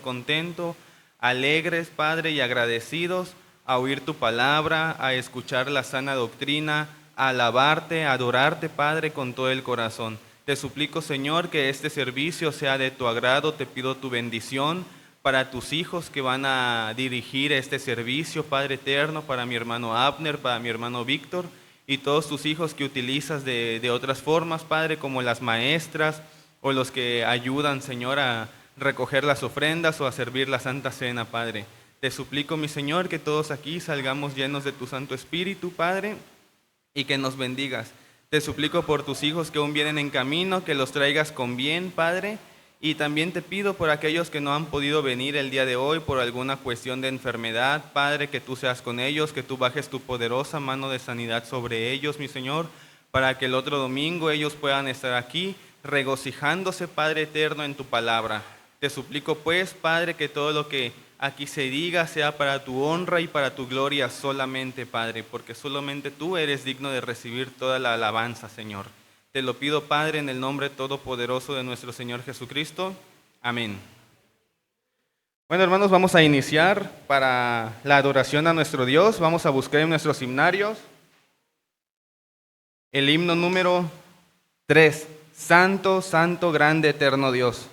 corazón contento, alegres, Padre, y agradecidos a oír tu palabra, a escuchar la sana doctrina, a alabarte, a adorarte, Padre, con todo el corazón. Te suplico, Señor, que este servicio sea de tu agrado. Te pido tu bendición para tus hijos que van a dirigir este servicio, Padre eterno, para mi hermano Abner, para mi hermano Víctor, y todos tus hijos que utilizas de otras formas, Padre, como las maestras o los que ayudan, Señor, a recoger las ofrendas o a servir la Santa Cena, Padre. Te suplico, mi Señor, que todos aquí salgamos llenos de tu Santo Espíritu, Padre, y que nos bendigas. Te suplico por tus hijos que aún vienen en camino, que los traigas con bien, Padre, y también te pido por aquellos que no han podido venir el día de hoy por alguna cuestión de enfermedad, Padre, que tú seas con ellos, que tú bajes tu poderosa mano de sanidad sobre ellos, mi Señor, para que el otro domingo ellos puedan estar aquí regocijándose, Padre eterno, en tu palabra. Te suplico pues, Padre, que todo lo que aquí se diga sea para tu honra y para tu gloria solamente, Padre, porque solamente tú eres digno de recibir toda la alabanza, Señor. Te lo pido, Padre, en el nombre todopoderoso de nuestro Señor Jesucristo. Amén. Bueno, hermanos, vamos a iniciar para la adoración a nuestro Dios. Vamos a buscar en nuestros himnarios el himno número 3. Santo, santo, grande, eterno Dios.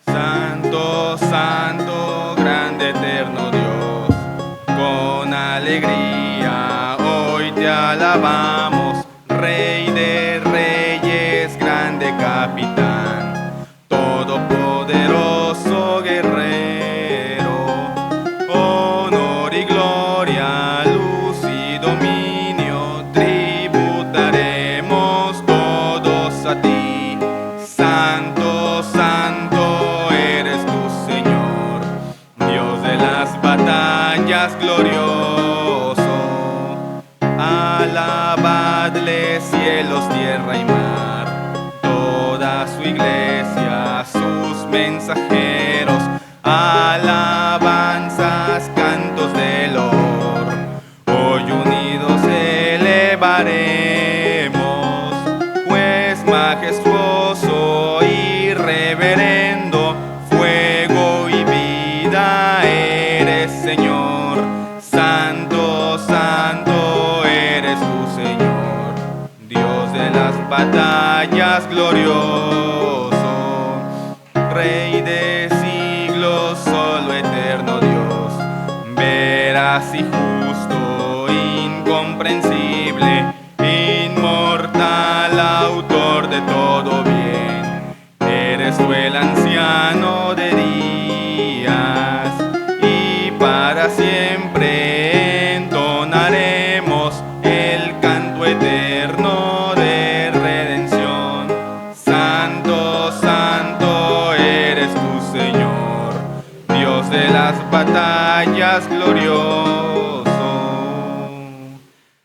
Santo, santo, grande, eterno Dios, con alegría hoy te alabamos, Rey de reyes, grande capitán, todopoderoso guerrero, honor y gloria, luz y dominio, tributaremos todos a ti. Santo, santo eres tú, Señor, Dios de las batallas, glorioso. Alabadle cielos, tierra y mar, toda su iglesia, sus mensajeros, alabanzas, cantos de loor. Hoy unidos elevaremos, pues majestuoso y reverendo, fuego y vida eres, Señor. Santo, santo eres tú, Señor, Dios de las batallas, glorioso, Rey de siglos, solo eterno Dios, veraz y justo, incomprensible, inmortal, autor de todo bien. Eres tú el anciano de días, y para siempre entonaremos el canto eterno de redención. Santo, santo eres tú, Señor, Dios de las batallas, glorioso.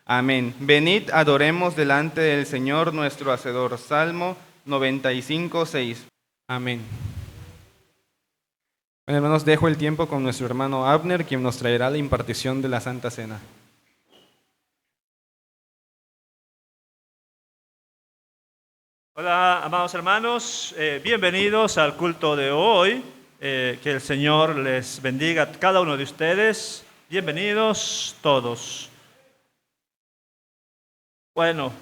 Amén. Venid, adoremos delante del Señor nuestro Hacedor. Salmo 95, 6. Amén. Bueno, hermanos, dejo el tiempo con nuestro hermano Abner, quien nos traerá la impartición de la Santa Cena. Hola, amados hermanos, bienvenidos al culto de hoy. Que el Señor les bendiga a cada uno de ustedes. Bienvenidos todos. Bueno,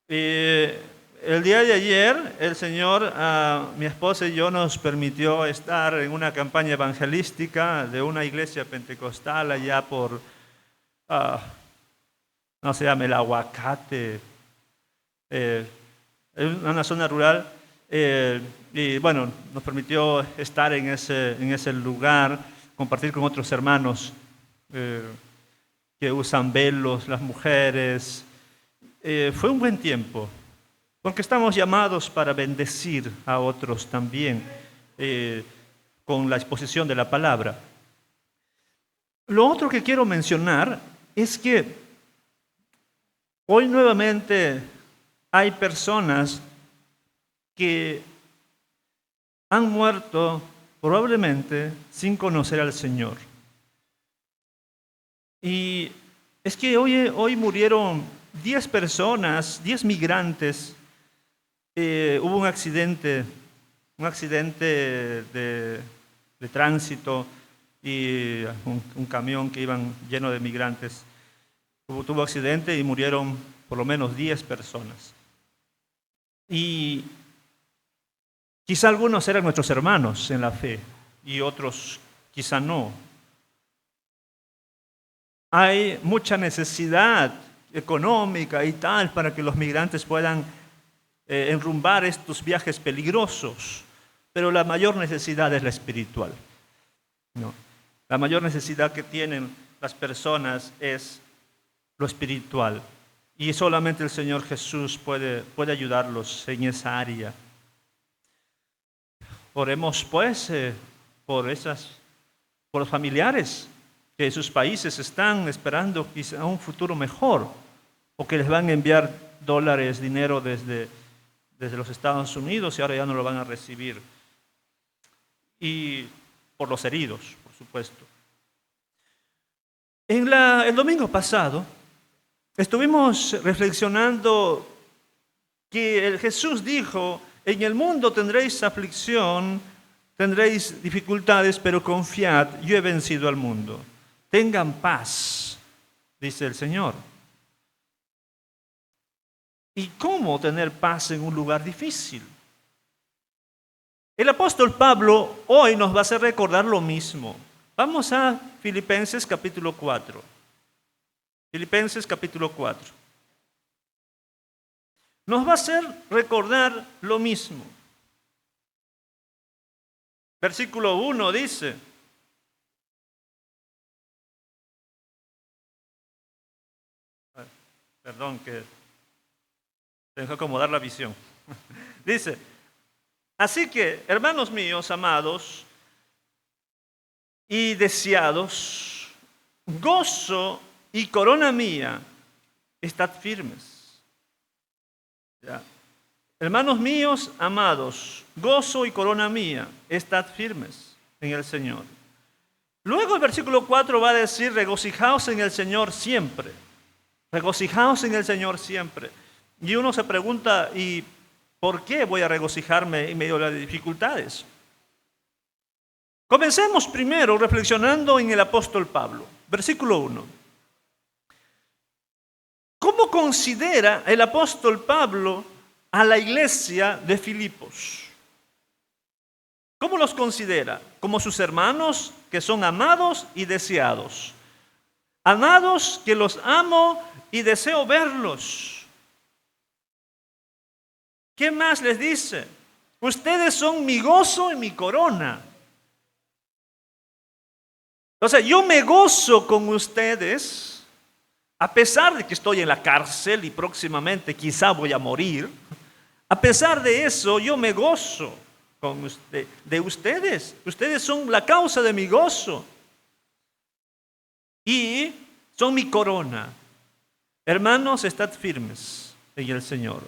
el día de ayer el Señor, mi esposa y yo, nos permitió estar en una campaña evangelística de una iglesia pentecostal allá por, no se llama el Aguacate, en una zona rural, y bueno, nos permitió estar en ese lugar, compartir con otros hermanos que usan velos, las mujeres. Fue un buen tiempo, porque estamos llamados para bendecir a otros también con la exposición de la palabra. Lo otro que quiero mencionar es que hoy nuevamente hay personas que han muerto probablemente sin conocer al Señor. Y es que hoy murieron 10 personas, 10 migrantes. Hubo un accidente de tránsito y un camión que iban lleno de migrantes. Tuvo accidente y murieron por lo menos 10 personas. Y quizá algunos eran nuestros hermanos en la fe y otros quizá no. Hay mucha necesidad económica y tal para que los migrantes puedan enrumbar estos viajes peligrosos, pero la mayor necesidad es la espiritual, ¿no? La mayor necesidad que tienen las personas es lo espiritual y solamente el Señor Jesús puede ayudarlos en esa área. Oremos pues por los familiares que en sus países están esperando quizá un futuro mejor o que les van a enviar dólares, dinero desde los Estados Unidos y ahora ya no lo van a recibir. Y por los heridos, por supuesto. El domingo pasado estuvimos reflexionando que Jesús dijo: en el mundo tendréis aflicción, tendréis dificultades, pero confiad, yo he vencido al mundo. Tengan paz, dice el Señor. ¿Y cómo tener paz en un lugar difícil? El apóstol Pablo hoy nos va a hacer recordar lo mismo. Vamos a Filipenses capítulo 4. Filipenses capítulo 4. Nos va a hacer recordar lo mismo. Versículo 1 dice: perdón que tengo que acomodar la visión. Dice: así que, hermanos míos, amados y deseados, gozo y corona mía, estad firmes. ¿Ya? Hermanos míos, amados, gozo y corona mía, estad firmes en el Señor. Luego el versículo 4 va a decir: regocijaos en el Señor siempre. Regocijaos en el Señor siempre. Y uno se pregunta: ¿y por qué voy a regocijarme en medio de las dificultades? Comencemos primero reflexionando en el apóstol Pablo. Versículo 1. ¿Cómo considera el apóstol Pablo a la iglesia de Filipos? ¿Cómo los considera? Como sus hermanos que son amados y deseados. Amados, que los amo y deseo verlos. ¿Qué más les dice? Ustedes son mi gozo y mi corona. O sea, yo me gozo con ustedes, a pesar de que estoy en la cárcel y próximamente quizá voy a morir. A pesar de eso, yo me gozo de ustedes. Ustedes son la causa de mi gozo. Y son mi corona. Hermanos, estad firmes en el Señor.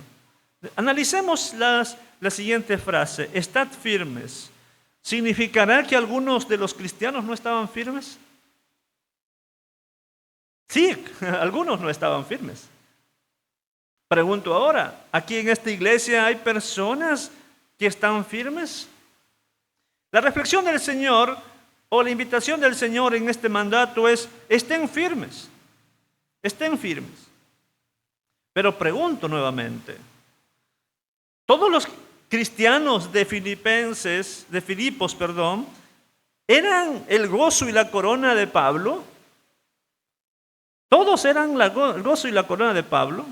Analicemos la siguiente frase: estad firmes. ¿Significará que algunos de los cristianos no estaban firmes? Sí, algunos no estaban firmes. Pregunto ahora, ¿aquí en esta iglesia hay personas que están firmes? La reflexión del Señor o la invitación del Señor en este mandato es: estén firmes. Estén firmes. Pero pregunto nuevamente, ¿todos los cristianos de Filipos, eran el gozo y la corona de Pablo? ¿Todos eran el gozo y la corona de Pablo?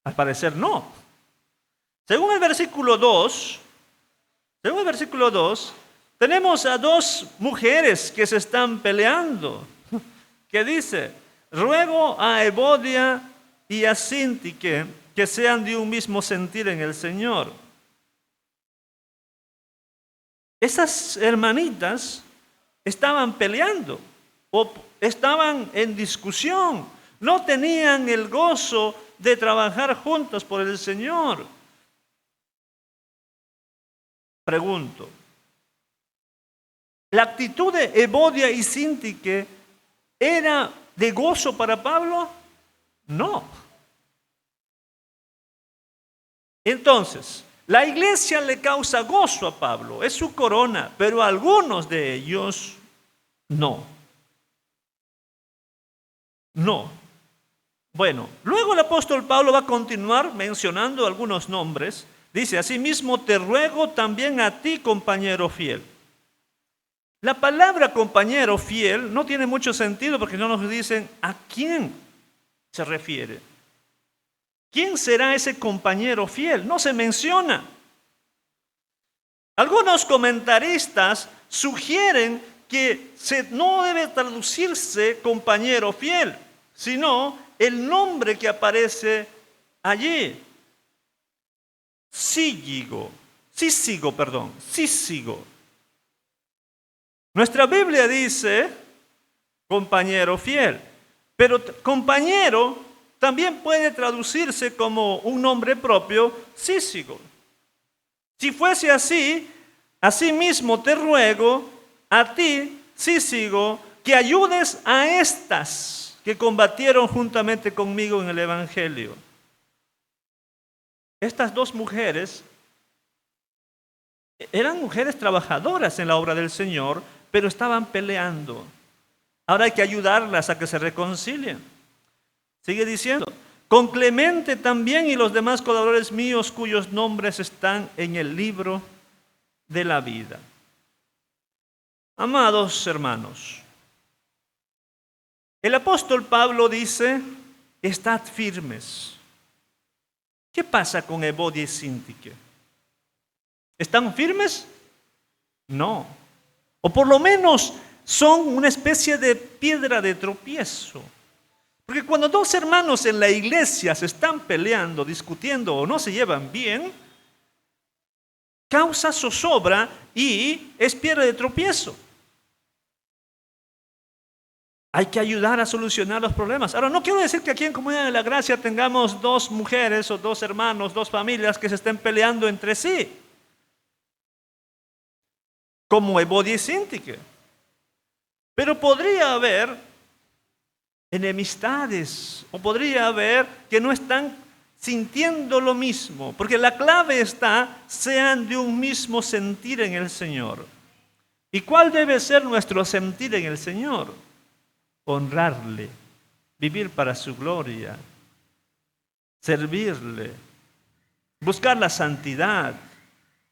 Al parecer no. Según el versículo 2, tenemos a dos mujeres que se están peleando. Que dice: ruego a Evodia y a Síntique que sean de un mismo sentir en el Señor. Esas hermanitas estaban peleando o estaban en discusión. No tenían el gozo de trabajar juntas por el Señor. Pregunto, ¿La actitud de Evodia y Síntique era de gozo para Pablo? No. Entonces, la iglesia le causa gozo a Pablo, es su corona, pero a algunos de ellos no. No. Bueno, luego el apóstol Pablo va a continuar mencionando algunos nombres. Dice, asimismo te ruego también a ti, compañero fiel. La palabra compañero fiel no tiene mucho sentido porque no nos dicen a quién se refiere. ¿Quién será ese compañero fiel? No se menciona. Algunos comentaristas sugieren que no debe traducirse compañero fiel, sino el nombre que aparece allí. Cícigo. Nuestra Biblia dice compañero fiel, pero compañero también puede traducirse como un nombre propio, Cícigo. Si fuese así, asimismo te ruego a ti, Cícigo, que ayudes a estas que combatieron juntamente conmigo en el Evangelio. Estas dos mujeres eran mujeres trabajadoras en la obra del Señor, pero estaban peleando. Ahora hay que ayudarlas a que se reconcilien. Sigue diciendo, con Clemente también y los demás colaboradores míos cuyos nombres están en el libro de la vida. Amados hermanos, el apóstol Pablo dice, estad firmes. ¿Qué pasa con Evodia y Síntique? ¿Están firmes? No. O por lo menos son una especie de piedra de tropiezo. Porque cuando dos hermanos en la iglesia se están peleando, discutiendo o no se llevan bien, causa zozobra y es piedra de tropiezo. Hay que ayudar a solucionar los problemas. Ahora, no quiero decir que aquí en Comunidad de la Gracia tengamos dos mujeres o dos hermanos, dos familias que se estén peleando entre sí, como Evodia y Síntique. Pero podría haber enemistades o podría haber que no están sintiendo lo mismo, porque la clave está, sean de un mismo sentir en el Señor. ¿Y cuál debe ser nuestro sentir en el Señor? Honrarle, vivir para su gloria, servirle, buscar la santidad,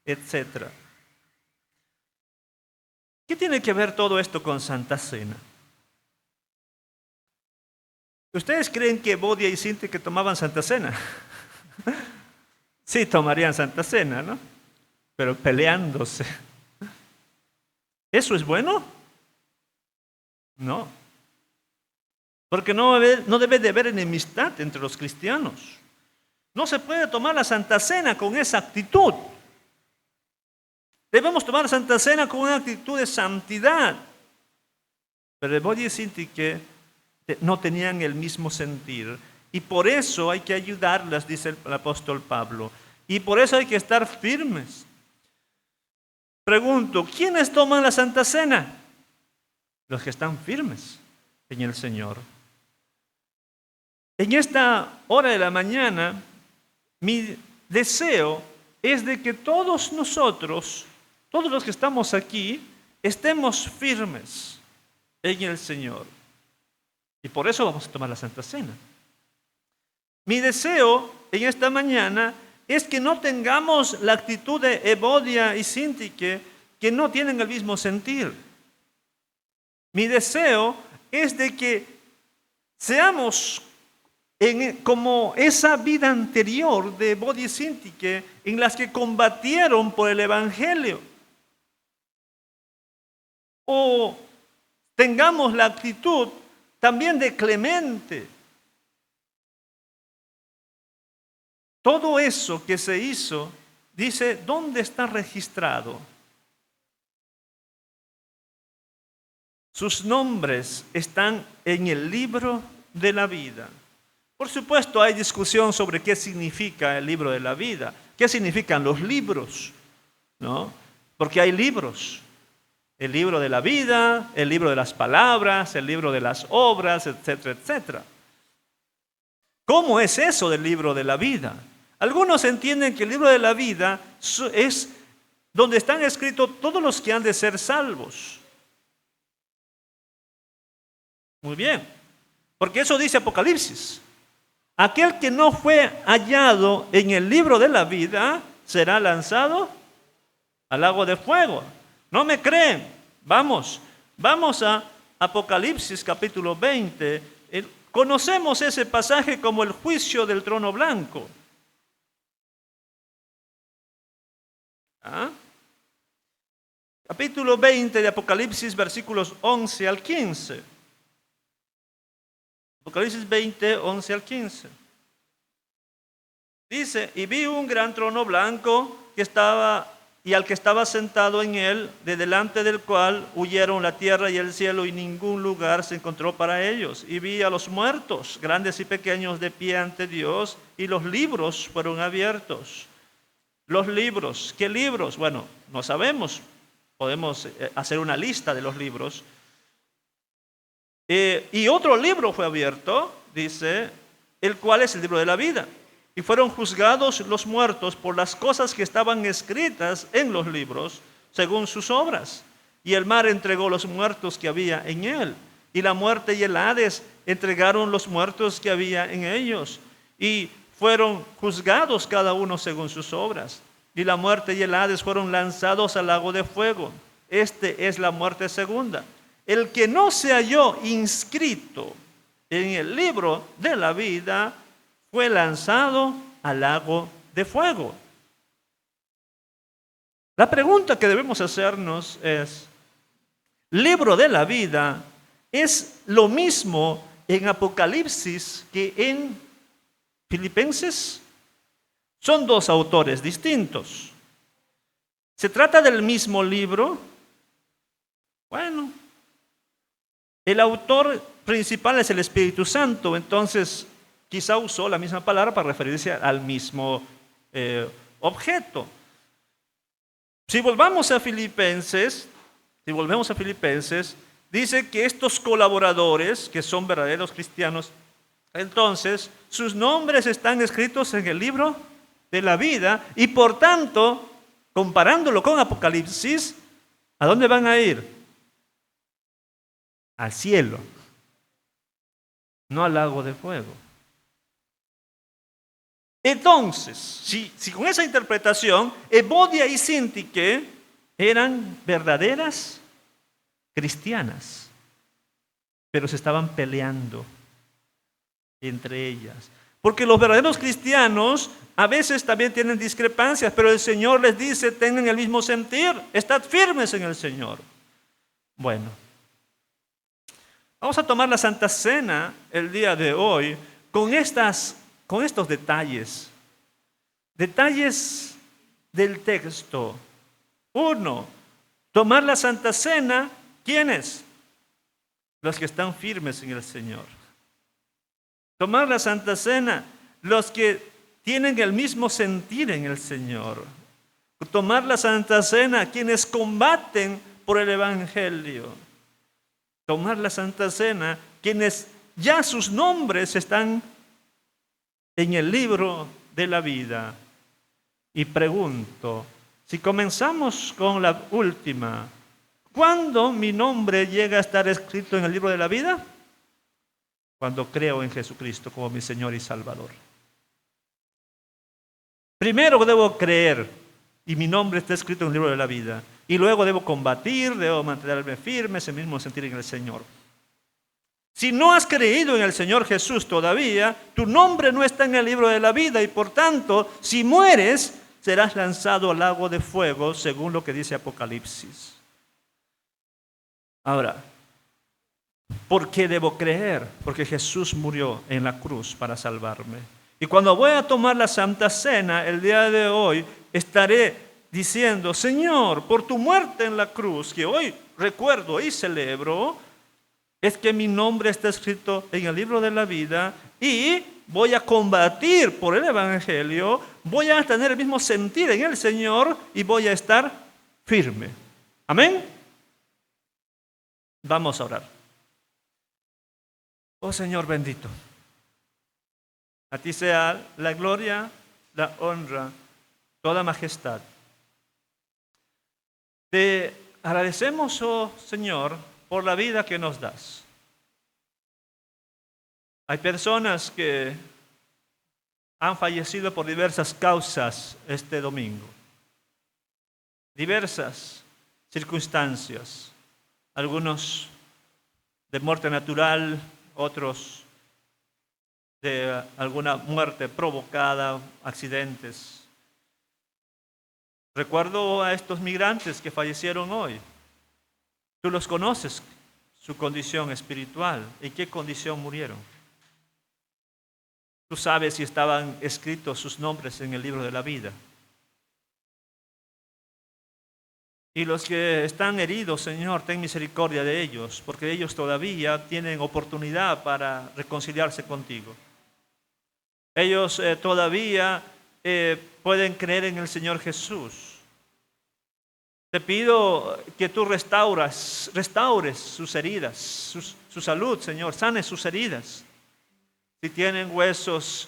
etc. ¿Qué tiene que ver todo esto con Santa Cena? ¿Ustedes creen que Evodia y Síntique tomaban Santa Cena? Sí, tomarían Santa Cena, ¿no? Pero peleándose. ¿Eso es bueno? No. Porque no debe de haber enemistad entre los cristianos. No se puede tomar la Santa Cena con esa actitud. Debemos tomar la Santa Cena con una actitud de santidad. Pero Evodia y Síntique no tenían el mismo sentir. Y por eso hay que ayudarlas, dice el apóstol Pablo. Y por eso hay que estar firmes. Pregunto, ¿quiénes toman la Santa Cena? Los que están firmes en el Señor. En esta hora de la mañana, mi deseo es de que todos nosotros, todos los que estamos aquí, estemos firmes en el Señor. Y por eso vamos a tomar la Santa Cena. Mi deseo en esta mañana es que no tengamos la actitud de Evodia y Síntique que no tienen el mismo sentir. Mi deseo es de que seamos como esa vida anterior de Evodia y Síntique en las que combatieron por el Evangelio. O tengamos la actitud también de Clemente. Todo eso que se hizo, dice, ¿dónde está registrado? Sus nombres están en el libro de la vida. Por supuesto, hay discusión sobre qué significa el libro de la vida, qué significan los libros, ¿no? Porque hay libros. el libro de la vida, el libro de las palabras, el libro de las obras, etcétera, etcétera. ¿Cómo es eso del libro de la vida? Algunos entienden que el libro de la vida es donde están escritos todos los que han de ser salvos. Muy bien, porque eso dice Apocalipsis. Aquel que no fue hallado en el libro de la vida será lanzado al lago de fuego. ¿No me creen? Vamos a Apocalipsis capítulo 20. Conocemos ese pasaje como el juicio del trono blanco. Capítulo 20 de Apocalipsis, versículos 11 al 15. Apocalipsis 20, 11 al 15. Dice, y vi un gran trono blanco y al que estaba sentado en él, de delante del cual huyeron la tierra y el cielo, y ningún lugar se encontró para ellos. Y vi a los muertos, grandes y pequeños, de pie ante Dios, y los libros fueron abiertos. Los libros, ¿qué libros? Bueno, no sabemos, podemos hacer una lista de los libros. Y otro libro fue abierto, dice, el cual es el libro de la vida. Y fueron juzgados los muertos por las cosas que estaban escritas en los libros, según sus obras. Y el mar entregó los muertos que había en él. Y la muerte y el Hades entregaron los muertos que había en ellos. Y fueron juzgados cada uno según sus obras. Y la muerte y el Hades fueron lanzados al lago de fuego. Este es la muerte segunda. El que no se halló inscrito en el libro de la vida fue lanzado al lago de fuego. La pregunta que debemos hacernos es, ¿libro de la vida es lo mismo en Apocalipsis que en Filipenses? Son dos autores distintos. ¿Se trata del mismo libro? Bueno, el autor principal es el Espíritu Santo, entonces quizá usó la misma palabra para referirse al mismo objeto. Si volvemos a Filipenses, dice que estos colaboradores, que son verdaderos cristianos, entonces sus nombres están escritos en el libro de la vida y por tanto, comparándolo con Apocalipsis, ¿a dónde van a ir? Al cielo, no al lago de fuego. Entonces, si con esa interpretación, Evodia y Síntique eran verdaderas cristianas, pero se estaban peleando entre ellas. Porque los verdaderos cristianos a veces también tienen discrepancias, pero el Señor les dice, tengan el mismo sentir, estad firmes en el Señor. Bueno, vamos a tomar la Santa Cena el día de hoy con estos detalles. Detalles del texto. 1. Tomar la Santa Cena, ¿quiénes? Los que están firmes en el Señor. Tomar la Santa Cena, los que tienen el mismo sentir en el Señor. Tomar la Santa Cena, quienes combaten por el Evangelio. Tomar la Santa Cena, quienes ya sus nombres están en el libro de la vida. Y pregunto, si comenzamos con la última, ¿cuándo mi nombre llega a estar escrito en el libro de la vida? Cuando creo en Jesucristo como mi Señor y Salvador. Primero debo creer y mi nombre está escrito en el libro de la vida. Y luego debo combatir, debo mantenerme firme, ese mismo sentir en el Señor. Si no has creído en el Señor Jesús todavía, tu nombre no está en el libro de la vida y por tanto, si mueres, serás lanzado al lago de fuego, según lo que dice Apocalipsis. Ahora, ¿por qué debo creer? Porque Jesús murió en la cruz para salvarme. Y cuando voy a tomar la Santa Cena el día de hoy, estaré diciendo, Señor, por tu muerte en la cruz, que hoy recuerdo y celebro, es que mi nombre está escrito en el libro de la vida y voy a combatir por el Evangelio, voy a tener el mismo sentir en el Señor y voy a estar firme. Amén. Vamos a orar. Oh Señor bendito, a ti sea la gloria, la honra, toda majestad. Te agradecemos, oh Señor, por la vida que nos das. Hay personas que han fallecido por diversas causas este domingo. Diversas circunstancias. Algunos de muerte natural, otros de alguna muerte provocada, accidentes. Recuerdo a estos migrantes que fallecieron hoy. Tú los conoces, su condición espiritual, en qué condición murieron. Tú sabes si estaban escritos sus nombres en el libro de la vida. Y los que están heridos, Señor, ten misericordia de ellos, porque ellos todavía tienen oportunidad para reconciliarse contigo. Ellos todavía pueden creer en el Señor Jesús. Te pido que tú restaures sus heridas, su salud, Señor, sanes sus heridas. Si tienen huesos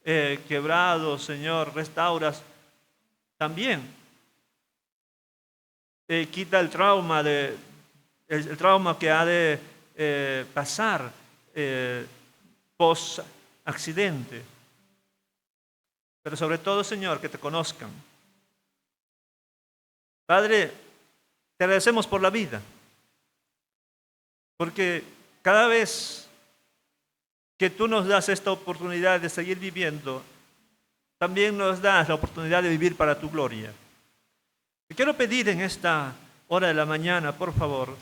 quebrados, Señor, restauras también. Quita el trauma el trauma que ha de pasar post accidente. Pero sobre todo, Señor, que te conozcan. Padre, te agradecemos por la vida, porque cada vez que tú nos das esta oportunidad de seguir viviendo, también nos das la oportunidad de vivir para tu gloria. Te quiero pedir en esta hora de la mañana, por favor,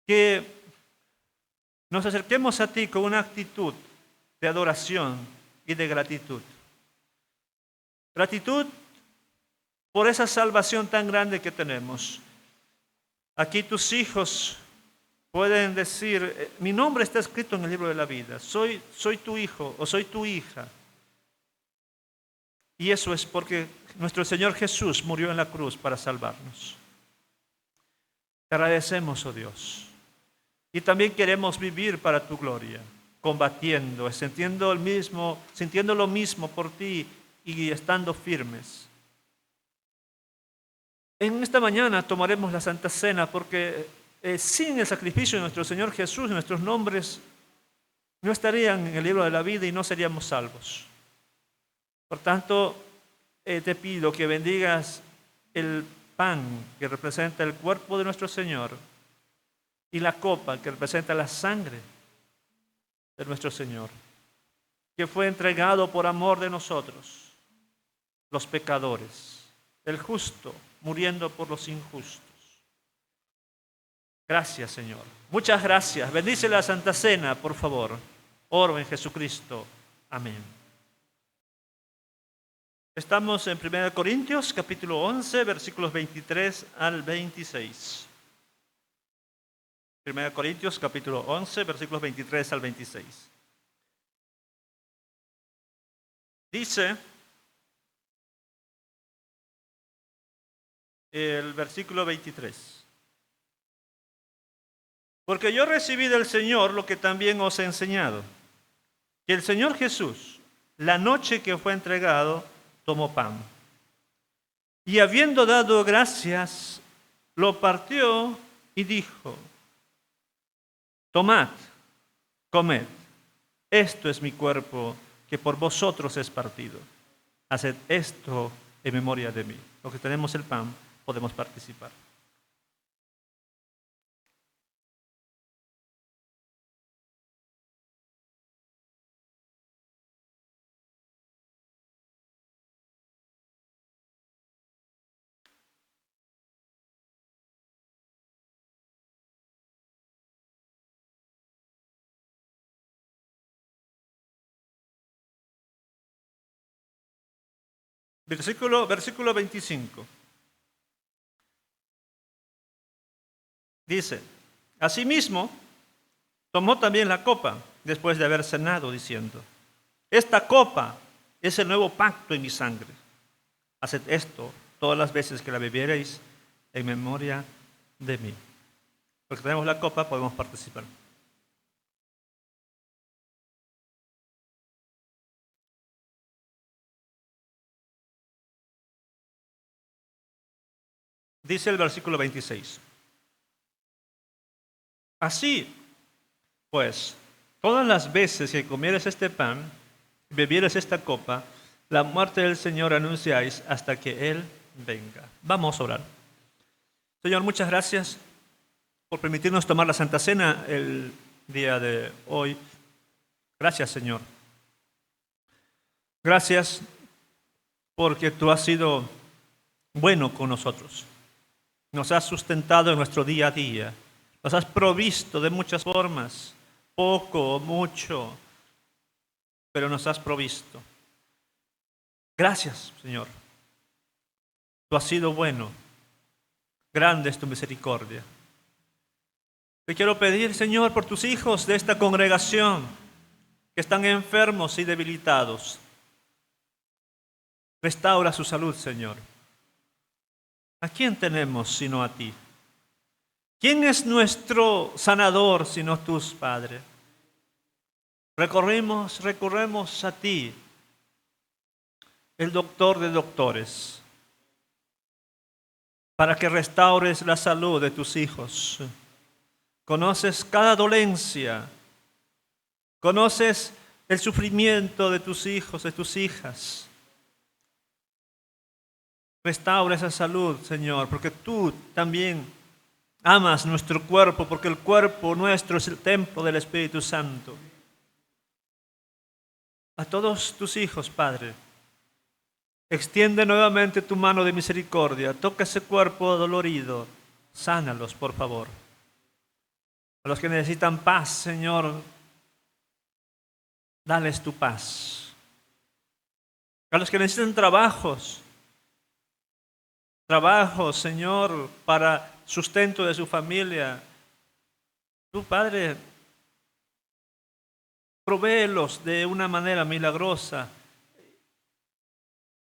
que nos acerquemos a ti con una actitud de adoración y de gratitud. Gratitud por esa salvación tan grande que tenemos. Aquí tus hijos pueden decir, mi nombre está escrito en el libro de la vida, soy tu hijo o soy tu hija. Y eso es porque nuestro Señor Jesús murió en la cruz para salvarnos. Te agradecemos, oh Dios. Y también queremos vivir para tu gloria, combatiendo, sintiendo lo mismo por ti y estando firmes. En esta mañana tomaremos la Santa Cena porque sin el sacrificio de nuestro Señor Jesús, nuestros nombres no estarían en el libro de la vida y no seríamos salvos. Por tanto, te pido que bendigas el pan que representa el cuerpo de nuestro Señor y la copa que representa la sangre de nuestro Señor, que fue entregado por amor de nosotros, los pecadores, el justo muriendo por los injustos. Gracias, Señor. Muchas gracias. Bendice la Santa Cena, por favor. Oro en Jesucristo. Amén. Estamos en 1 Corintios, capítulo 11, versículos 23 al 26. 1 Corintios, capítulo 11, versículos 23 al 26. Dice el versículo 23. Porque yo recibí del Señor lo que también os he enseñado, que el Señor Jesús, la noche que fue entregado, tomó pan. Y habiendo dado gracias, lo partió y dijo, tomad, comed, esto es mi cuerpo que por vosotros es partido. Haced esto en memoria de mí. Los que tenemos el pan podemos participar. Versículo 25. Dice, asimismo, tomó también la copa después de haber cenado, diciendo, esta copa es el nuevo pacto en mi sangre. Haced esto todas las veces que la bebiereis en memoria de mí. Porque tenemos la copa, podemos participar. Dice el versículo 26. Así, pues, todas las veces que comieres este pan y bebieres esta copa, la muerte del Señor anunciáis hasta que Él venga. Vamos a orar. Señor, muchas gracias por permitirnos tomar la Santa Cena el día de hoy. Gracias, Señor. Gracias porque tú has sido bueno con nosotros. Nos has sustentado en nuestro día a día. Nos has provisto de muchas formas, poco o mucho, pero nos has provisto. Gracias, Señor. Tú has sido bueno. Grande es tu misericordia. Te quiero pedir, Señor, por tus hijos de esta congregación que están enfermos y debilitados. Restaura su salud, Señor. ¿A quién tenemos sino a ti? ¿Quién es nuestro sanador sino tú, Padre? Recurremos a ti, el doctor de doctores, para que restaures la salud de tus hijos. Conoces cada dolencia, conoces el sufrimiento de tus hijos, de tus hijas. Restaura esa salud, Señor, porque tú también amas nuestro cuerpo, porque el cuerpo nuestro es el templo del Espíritu Santo. A todos tus hijos, Padre, extiende nuevamente tu mano de misericordia, toca ese cuerpo dolorido, sánalos, por favor. A los que necesitan paz, Señor, dales tu paz. A los que necesitan trabajos, Señor, para sustento de su familia, tu Padre, provéelos de una manera milagrosa.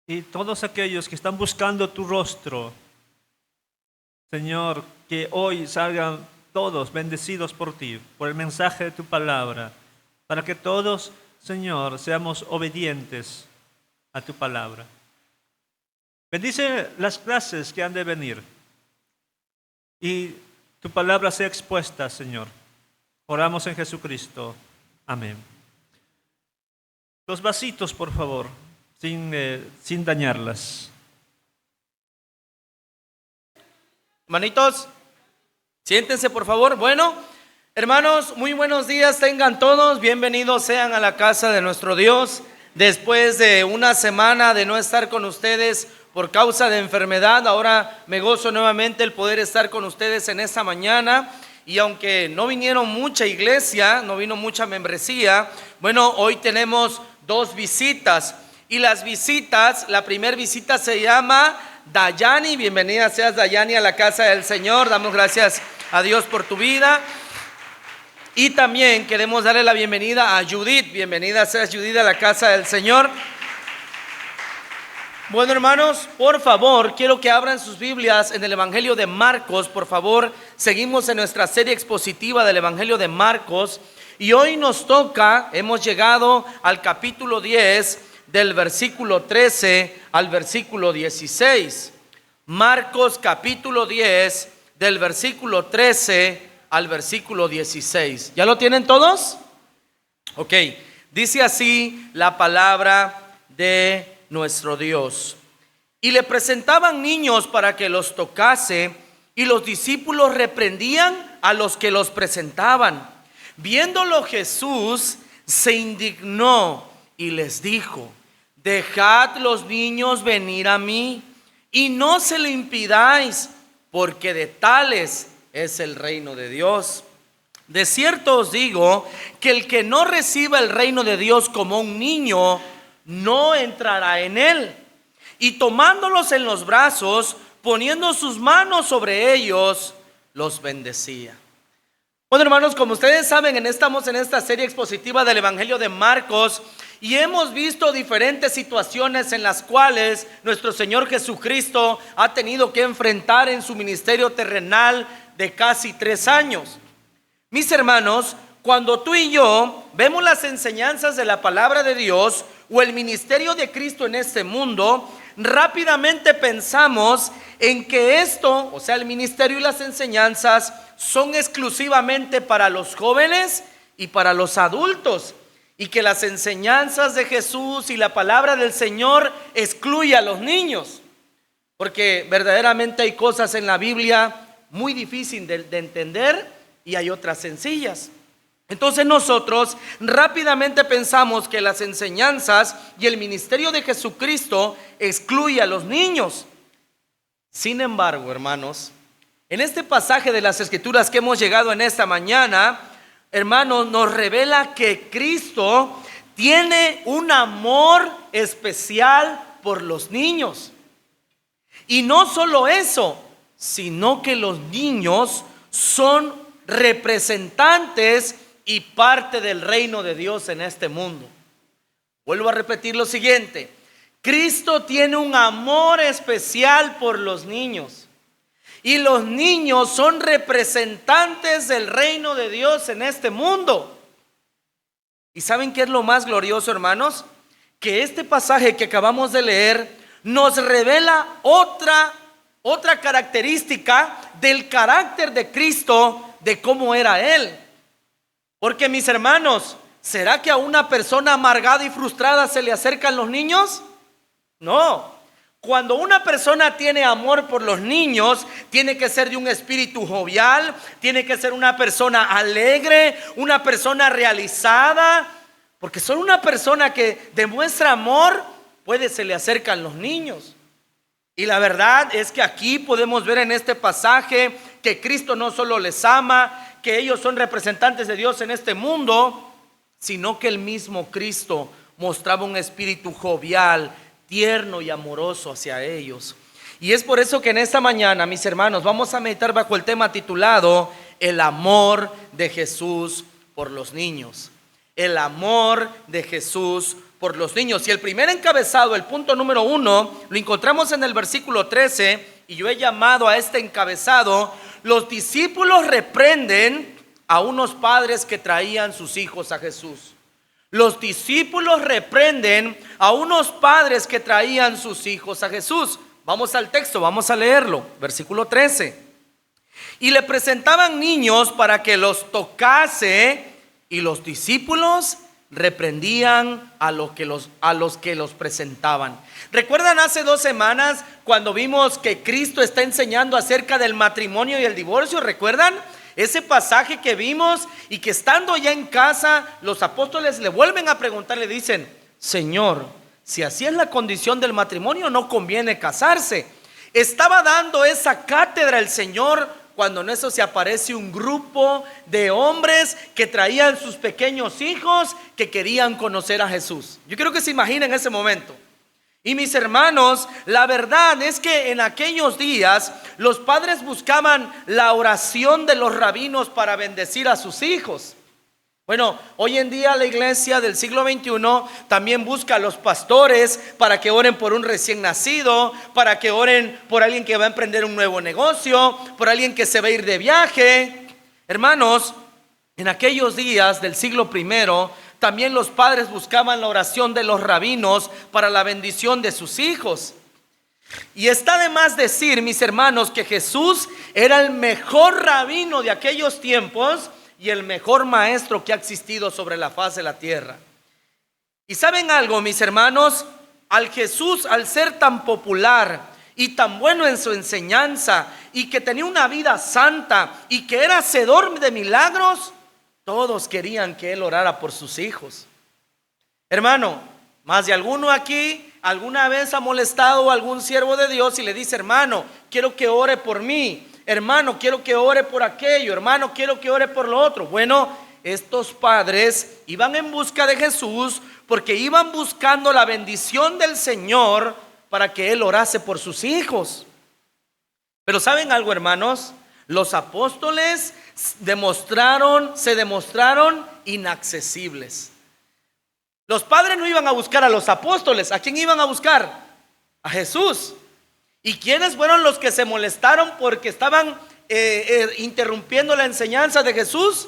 Y todos aquellos que están buscando tu rostro, Señor, que hoy salgan todos bendecidos por ti, por el mensaje de tu palabra, para que todos, Señor, seamos obedientes a tu palabra. Bendice las clases que han de venir y tu palabra sea expuesta, Señor. Oramos en Jesucristo. Amén. Los vasitos, por favor, sin dañarlas. Hermanitos, siéntense, por favor. Bueno, hermanos, muy buenos días tengan todos. Bienvenidos sean a la casa de nuestro Dios. Después de una semana de no estar con ustedes por causa de enfermedad, ahora me gozo nuevamente el poder estar con ustedes en esta mañana. Y aunque no vinieron mucha iglesia, no vino mucha membresía, bueno, hoy tenemos 2 visitas. Y las visitas, la primera visita se llama Dayani. Bienvenida seas, Dayani, a la casa del Señor. Damos gracias a Dios por tu vida. Y también queremos darle la bienvenida a Judith. Bienvenida seas, Judith, a la casa del Señor. Bueno, hermanos, por favor, quiero que abran sus Biblias en el Evangelio de Marcos, por favor. Seguimos en nuestra serie expositiva del Evangelio de Marcos. Y hoy nos toca, hemos llegado al capítulo 10, del versículo 13 al versículo 16. Marcos capítulo 10, del versículo 13 al versículo 16. ¿Ya lo tienen todos? Ok, dice así la palabra de nuestro Dios. Y le presentaban niños para que los tocase, y los discípulos reprendían a los que los presentaban. Viéndolo Jesús se indignó y les dijo: dejad los niños venir a mí, y no se lo impidáis, porque de tales es el reino de Dios. De cierto os digo que el que no reciba el reino de Dios como un niño, no entrará en él. Y tomándolos en los brazos, poniendo sus manos sobre ellos, los bendecía. Bueno, hermanos, como ustedes saben, estamos en esta serie expositiva del Evangelio de Marcos. Y hemos visto diferentes situaciones en las cuales nuestro Señor Jesucristo ha tenido que enfrentar en su ministerio terrenal de casi 3 años. Mis hermanos, cuando tú y yo vemos las enseñanzas de la palabra de Dios o el ministerio de Cristo en este mundo, rápidamente pensamos en que esto, o sea, el ministerio y las enseñanzas, son exclusivamente para los jóvenes y para los adultos, y que las enseñanzas de Jesús y la palabra del Señor excluye a los niños, porque verdaderamente hay cosas en la Biblia muy difíciles de entender y hay otras sencillas. Entonces nosotros rápidamente pensamos que las enseñanzas y el ministerio de Jesucristo excluye a los niños. Sin embargo, hermanos, en este pasaje de las Escrituras que hemos llegado en esta mañana, hermanos, nos revela que Cristo tiene un amor especial por los niños. Y no solo eso, sino que los niños son representantes y parte del reino de Dios en este mundo. Vuelvo a repetir lo siguiente: Cristo tiene un amor especial por los niños. Y los niños son representantes del reino de Dios en este mundo. ¿Y saben qué es lo más glorioso, hermanos? Que este pasaje que acabamos de leer nos revela otra característica del carácter de Cristo, de cómo era Él. Porque, mis hermanos, ¿será que a una persona amargada y frustrada se le acercan los niños? No. Cuando una persona tiene amor por los niños, tiene que ser de un espíritu jovial, tiene que ser una persona alegre, una persona realizada, porque solo una persona que demuestra amor se le acercan los niños. Y la verdad es que aquí podemos ver en este pasaje que Cristo no solo les ama, que ellos son representantes de Dios en este mundo, sino que el mismo Cristo mostraba un espíritu jovial, tierno y amoroso hacia ellos. Y es por eso que en esta mañana, mis hermanos, vamos a meditar bajo el tema titulado El amor de Jesús por los niños. El amor de Jesús por los niños. Y el primer encabezado, el punto número 1, lo encontramos en el versículo 13, y yo he llamado a este encabezado: los discípulos reprenden a unos padres que traían sus hijos a Jesús. Los discípulos reprenden a unos padres que traían sus hijos a Jesús. Vamos al texto, vamos a leerlo. Versículo 13. Y le presentaban niños para que los tocase, y los discípulos reprendían a los que los presentaban. ¿Recuerdan hace 2 semanas cuando vimos que Cristo está enseñando acerca del matrimonio y el divorcio? ¿Recuerdan? Ese pasaje que vimos, y que estando ya en casa, los apóstoles le vuelven a preguntar, le dicen: Señor, si así es la condición del matrimonio, no conviene casarse. Estaba dando esa cátedra el Señor cuando en eso se aparece un grupo de hombres que traían sus pequeños hijos que querían conocer a Jesús. Yo quiero que se imaginen ese momento. Y mis hermanos, la verdad es que en aquellos días los padres buscaban la oración de los rabinos para bendecir a sus hijos. Bueno, hoy en día la iglesia del siglo XXI también busca a los pastores para que oren por un recién nacido, para que oren por alguien que va a emprender un nuevo negocio, por alguien que se va a ir de viaje. Hermanos, en aquellos días del siglo I, también los padres buscaban la oración de los rabinos para la bendición de sus hijos. Y está de más decir, mis hermanos, que Jesús era el mejor rabino de aquellos tiempos y el mejor maestro que ha existido sobre la faz de la tierra. Y ¿saben algo, mis hermanos? Al Jesús, al ser tan popular y tan bueno en su enseñanza, y que tenía una vida santa y que era hacedor de milagros, todos querían que Él orara por sus hijos. Hermano, más de alguno aquí alguna vez ha molestado a algún siervo de Dios y le dice: hermano, quiero que ore por mí. Hermano, quiero que ore por aquello. Hermano, quiero que ore por lo otro. Bueno, estos padres iban en busca de Jesús porque iban buscando la bendición del Señor para que Él orase por sus hijos. Pero ¿saben algo, hermanos? Los apóstoles se demostraron inaccesibles. Los padres no iban a buscar a los apóstoles. ¿A quién iban a buscar? A Jesús. ¿Y quiénes fueron los que se molestaron porque estaban interrumpiendo la enseñanza de Jesús?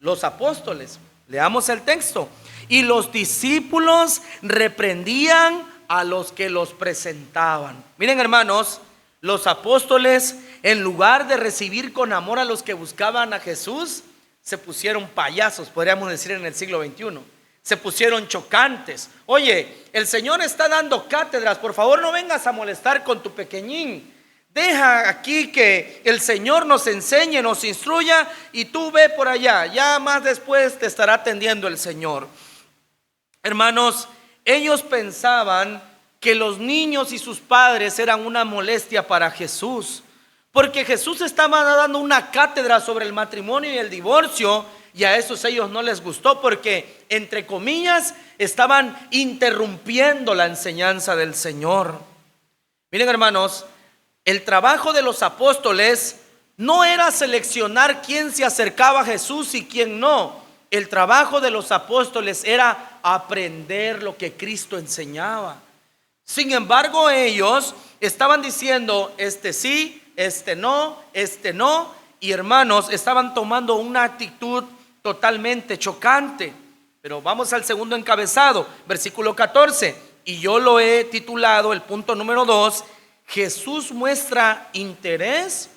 Los apóstoles. Leamos el texto. Y los discípulos reprendían a los que los presentaban. Miren, hermanos, los apóstoles, en lugar de recibir con amor a los que buscaban a Jesús, se pusieron payasos, podríamos decir, en el siglo XXI. Se pusieron chocantes. Oye, el Señor está dando cátedras, por favor no vengas a molestar con tu pequeñín. Deja aquí que el Señor nos enseñe, nos instruya, y tú ve por allá, ya más después te estará atendiendo el Señor. Hermanos, ellos pensaban que los niños y sus padres eran una molestia para Jesús, porque Jesús estaba dando una cátedra sobre el matrimonio y el divorcio, y a esos ellos no les gustó porque, entre comillas, estaban interrumpiendo la enseñanza del Señor. Miren, hermanos, el trabajo de los apóstoles no era seleccionar quién se acercaba a Jesús y quién no. El trabajo de los apóstoles era aprender lo que Cristo enseñaba. Sin embargo, ellos estaban diciendo, este sí, este no, y hermanos, estaban tomando una actitud totalmente chocante. Pero vamos al segundo encabezado, versículo 14, y yo lo he titulado, el punto número 2, Jesús muestra interés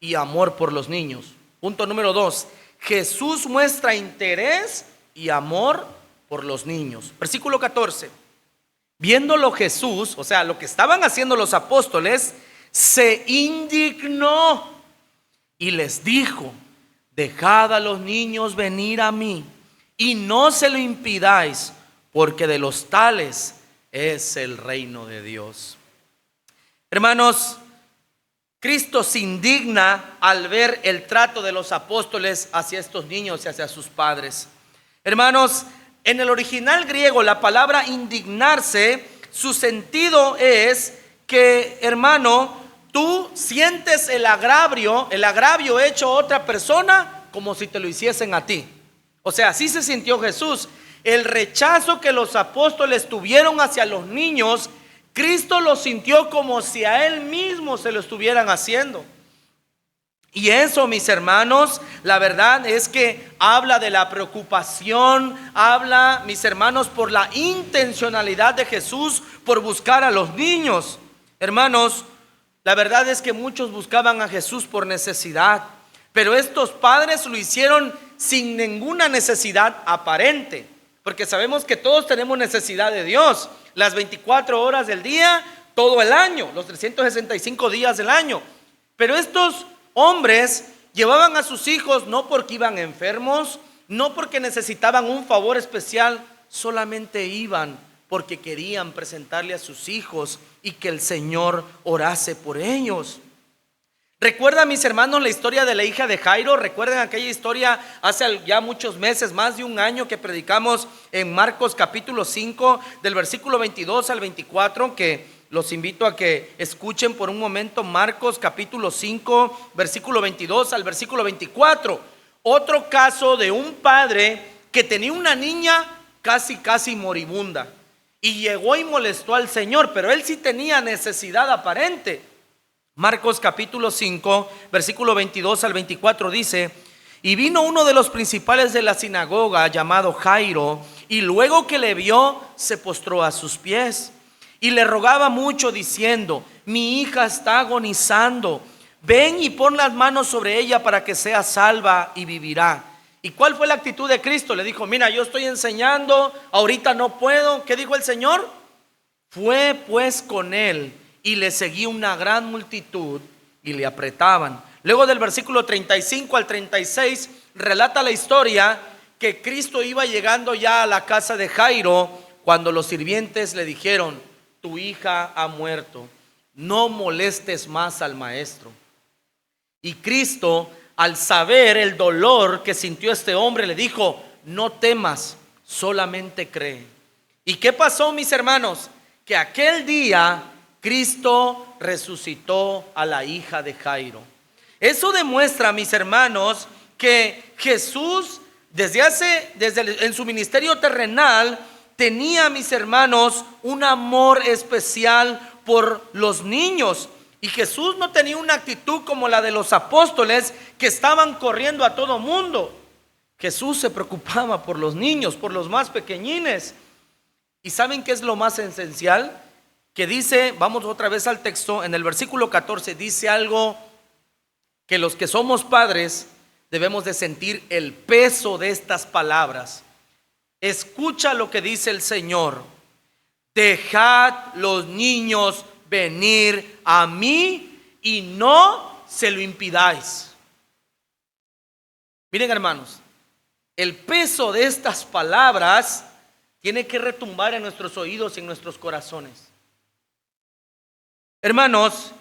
y amor por los niños. Punto número 2, Jesús muestra interés y amor por los niños. Versículo 14. Viéndolo Jesús, o sea, lo que estaban haciendo los apóstoles, se indignó y les dijo: dejad a los niños venir a mí y no se lo impidáis, porque de los tales es el reino de Dios. Hermanos, Cristo se indigna al ver el trato de los apóstoles hacia estos niños y hacia sus padres. Hermanos, en el original griego la palabra indignarse, su sentido es que, hermano, tú sientes el agravio hecho a otra persona como si te lo hiciesen a ti. O sea, así se sintió Jesús. El rechazo que los apóstoles tuvieron hacia los niños, Cristo lo sintió como si a Él mismo se lo estuvieran haciendo. Y eso, mis hermanos, la verdad es que habla de la preocupación, habla, mis hermanos, por la intencionalidad de Jesús por buscar a los niños. Hermanos, la verdad es que muchos buscaban a Jesús por necesidad, pero estos padres lo hicieron sin ninguna necesidad aparente, porque sabemos que todos tenemos necesidad de Dios, las 24 horas del día, todo el año, los 365 días del año. Pero estos hombres llevaban a sus hijos no porque iban enfermos, no porque necesitaban un favor especial, solamente iban porque querían presentarle a sus hijos y que el Señor orase por ellos. ¿Recuerdan, mis hermanos, la historia de la hija de Jairo? ¿Recuerdan aquella historia hace ya muchos meses, más de un año, que predicamos en Marcos capítulo 5, del versículo 22 al 24, que los invito a que escuchen por un momento? Marcos capítulo 5, versículo 22 al versículo 24. Otro caso de un padre que tenía una niña casi moribunda y llegó y molestó al Señor, pero él sí tenía necesidad aparente. Marcos capítulo 5, versículo 22 al 24 dice: y vino uno de los principales de la sinagoga, llamado Jairo, y luego que le vio, se postró a sus pies y le rogaba mucho, diciendo: mi hija está agonizando, ven y pon las manos sobre ella para que sea salva y vivirá. ¿Y cuál fue la actitud de Cristo? Le dijo: mira, yo estoy enseñando, ahorita no puedo. ¿Qué dijo el Señor? Fue pues con él, y le seguía una gran multitud y le apretaban. Luego, del versículo 35 al 36 relata la historia que Cristo iba llegando ya a la casa de Jairo cuando los sirvientes le dijeron: tu hija ha muerto, no molestes más al maestro. Y Cristo, al saber el dolor que sintió este hombre, le dijo: no temas, solamente cree. ¿Y qué pasó, mis hermanos? Que aquel día Cristo resucitó a la hija de Jairo. Eso demuestra, mis hermanos, que Jesús en su ministerio terrenal tenía, mis hermanos, un amor especial por los niños. Y Jesús no tenía una actitud como la de los apóstoles que estaban corriendo a todo mundo. Jesús se preocupaba por los niños, por los más pequeñines. ¿Y saben qué es lo más esencial? Que dice, vamos otra vez al texto, en el versículo 14 dice algo que los que somos padres debemos de sentir el peso de estas palabras. Escucha lo que dice el Señor: dejad los niños venir a mí y no se lo impidáis. Miren, hermanos, el peso de estas palabras tiene que retumbar en nuestros oídos y en nuestros corazones. Hermanos,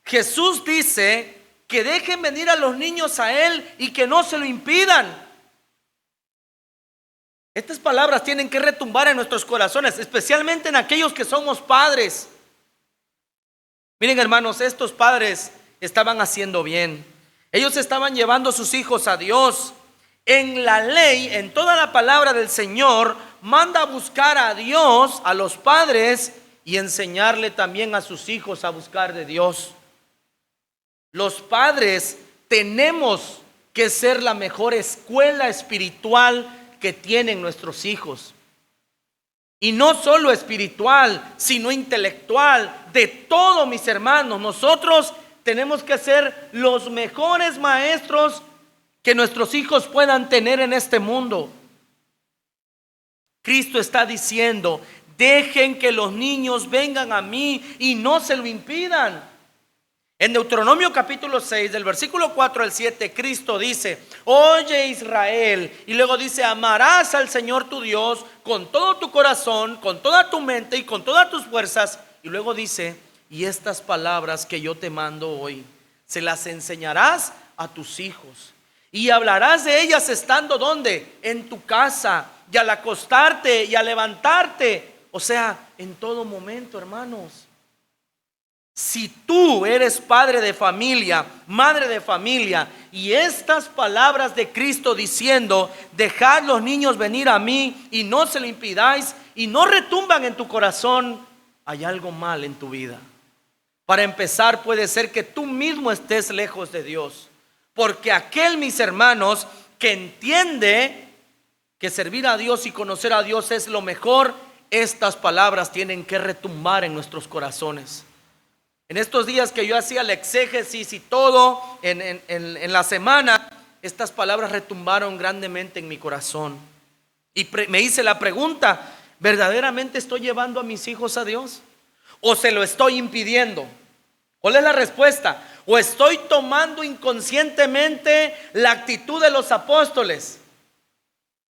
Jesús dice que dejen venir a los niños a Él y que no se lo impidan. Estas palabras tienen que retumbar en nuestros corazones, especialmente en aquellos que somos padres. Miren, hermanos, estos padres estaban haciendo bien. Ellos estaban llevando a sus hijos a Dios. En la ley, en toda la palabra del Señor, manda a buscar a Dios, a los padres, y enseñarle también a sus hijos a buscar de Dios. Los padres tenemos que ser la mejor escuela espiritual que tienen nuestros hijos. Y no solo espiritual, sino intelectual, de todo, mis hermanos. Nosotros tenemos que ser los mejores maestros que nuestros hijos puedan tener en este mundo. Cristo está diciendo: dejen que los niños vengan a mí y no se lo impidan. En Deuteronomio capítulo 6, del versículo 4 al 7, Cristo dice: oye Israel, y luego dice: amarás al Señor tu Dios con todo tu corazón, con toda tu mente y con todas tus fuerzas. Y luego dice: y estas palabras que yo te mando hoy, se las enseñarás a tus hijos, y hablarás de ellas estando ¿dónde? En tu casa, y al acostarte y al levantarte. O sea, en todo momento, hermanos. Si tú eres padre de familia, madre de familia, y estas palabras de Cristo diciendo: dejad los niños venir a mí y no se lo impidáis, y no retumban en tu corazón, hay algo mal en tu vida. Para empezar, puede ser que tú mismo estés lejos de Dios, porque aquel, mis hermanos, que entiende que servir a Dios y conocer a Dios es lo mejor, estas palabras tienen que retumbar en nuestros corazones. En estos días que yo hacía la exégesis y todo en la semana, estas palabras retumbaron grandemente en mi corazón. Y me hice la pregunta: ¿verdaderamente estoy llevando a mis hijos a Dios? ¿O se lo estoy impidiendo? ¿Cuál es la respuesta? ¿O estoy tomando inconscientemente la actitud de los apóstoles?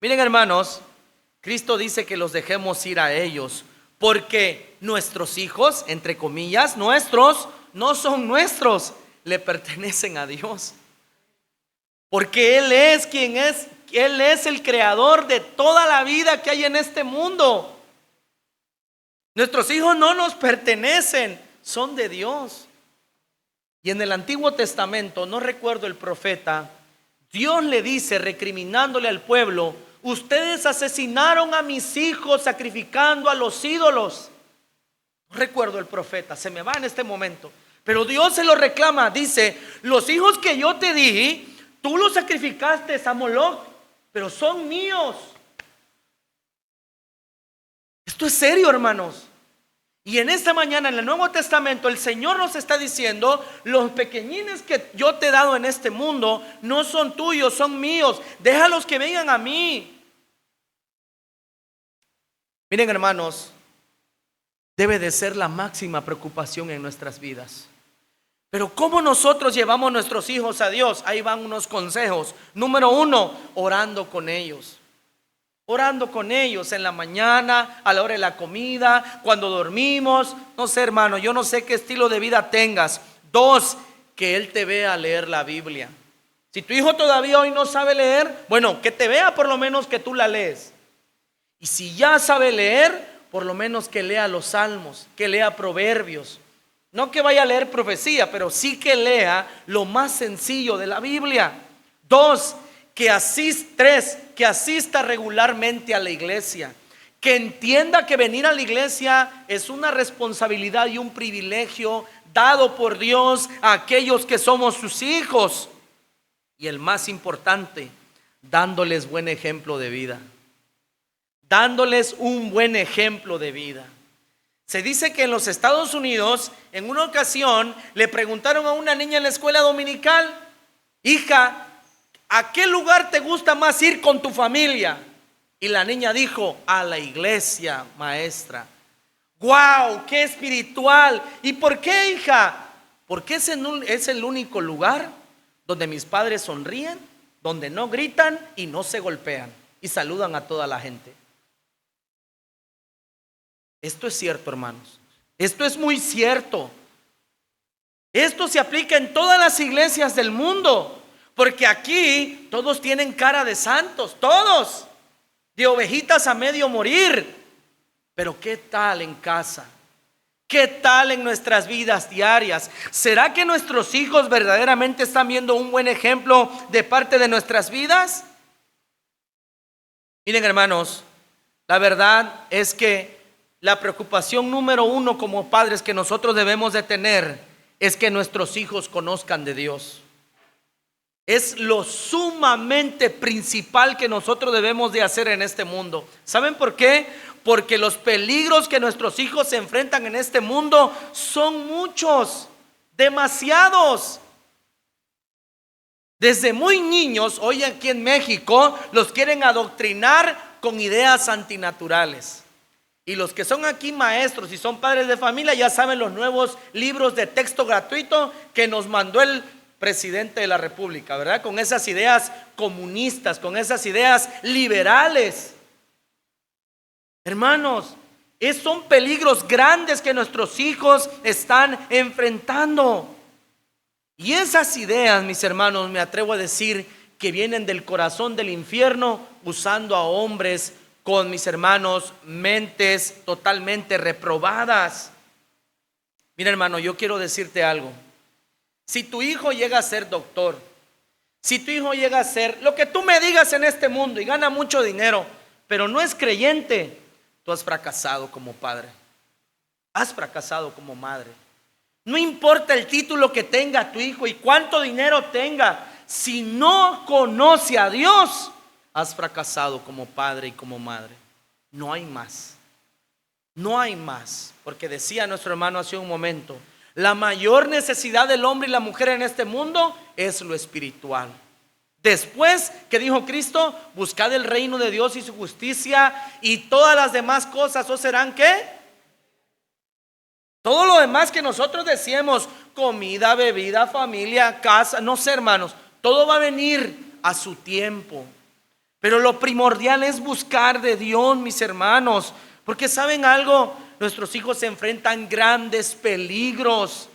Miren, hermanos, Cristo dice que los dejemos ir a ellos, porque nuestros hijos, entre comillas, nuestros, no son nuestros, le pertenecen a Dios. Porque Él es quien es, Él es el creador de toda la vida que hay en este mundo. Nuestros hijos no nos pertenecen, son de Dios. Y en el Antiguo Testamento, no recuerdo el profeta, Dios le dice, recriminándole al pueblo: ustedes asesinaron a mis hijos sacrificando a los ídolos. No recuerdo el profeta, se me va en este momento, pero Dios se lo reclama. Dice: los hijos que yo te di, tú los sacrificaste a Moloch, pero son míos. Esto es serio, hermanos. Y en esta mañana, en el Nuevo Testamento, el Señor nos está diciendo: los pequeñines que yo te he dado en este mundo no son tuyos, son míos. Déjalos que vengan a mí. Miren, hermanos, debe de ser la máxima preocupación en nuestras vidas. Pero ¿cómo nosotros llevamos a nuestros hijos a Dios? Ahí van unos consejos. Número 1, orando con ellos. Orando con ellos en la mañana, a la hora de la comida, cuando dormimos. No sé, hermano, yo no sé qué estilo de vida tengas. 2, que Él te vea leer la Biblia. Si tu hijo todavía hoy no sabe leer, bueno, que te vea por lo menos que tú la lees. Y si ya sabe leer, por lo menos que lea los salmos, que lea proverbios. No que vaya a leer profecía, pero sí que lea lo más sencillo de la Biblia. 2, que asista regularmente a la iglesia, que entienda que venir a la iglesia es una responsabilidad y un privilegio dado por Dios a aquellos que somos sus hijos. Y el más importante, dándoles buen ejemplo de vida. Dándoles un buen ejemplo de vida. Se dice que en los Estados Unidos, en una ocasión, le preguntaron a una niña en la escuela dominical: hija, ¿a qué lugar te gusta más ir con tu familia? Y la niña dijo: a la iglesia, maestra. ¡Wow! ¡Qué espiritual! ¿Y por qué, hija? Porque es el único lugar donde mis padres sonríen, donde no gritan y no se golpean y saludan a toda la gente. Esto es cierto, hermanos. Esto es muy cierto. Esto se aplica en todas las iglesias del mundo, porque aquí todos tienen cara de santos, todos, de ovejitas a medio morir. Pero ¿qué tal en casa? ¿Qué tal en nuestras vidas diarias? ¿Será que nuestros hijos verdaderamente están viendo un buen ejemplo de parte de nuestras vidas? Miren, hermanos, la verdad es que la preocupación número uno como padres que nosotros debemos de tener es que nuestros hijos conozcan de Dios. Es lo sumamente principal que nosotros debemos de hacer en este mundo. ¿Saben por qué? Porque los peligros que nuestros hijos se enfrentan en este mundo son muchos, demasiados. Desde muy niños, hoy aquí en México, los quieren adoctrinar con ideas antinaturales. Y los que son aquí maestros y son padres de familia ya saben los nuevos libros de texto gratuito que nos mandó el presidente de la República, ¿verdad? Con esas ideas comunistas, con esas ideas liberales. Hermanos, son peligros grandes que nuestros hijos están enfrentando. Y esas ideas, mis hermanos, me atrevo a decir que vienen del corazón del infierno, usando a hombres con, mis hermanos, mentes totalmente reprobadas. Mira, hermano, yo quiero decirte algo. Si tu hijo llega a ser doctor, si tu hijo llega a ser lo que tú me digas en este mundo y gana mucho dinero, pero no es creyente, tú has fracasado como padre. Has fracasado como madre. No importa el título que tenga tu hijo y cuánto dinero tenga, si no conoce a Dios, has fracasado como padre y como madre. No hay más. No hay más. Porque decía nuestro hermano hace un momento, la mayor necesidad del hombre y la mujer en este mundo es lo espiritual. Después que dijo Cristo, buscad el reino de Dios y su justicia, y todas las demás cosas os serán ¿qué? Todo lo demás que nosotros decíamos, comida, bebida, familia, casa, no sé, hermanos, todo va a venir a su tiempo. Pero lo primordial es buscar de Dios, mis hermanos, porque ¿saben algo? Nuestros hijos se enfrentan grandes peligros.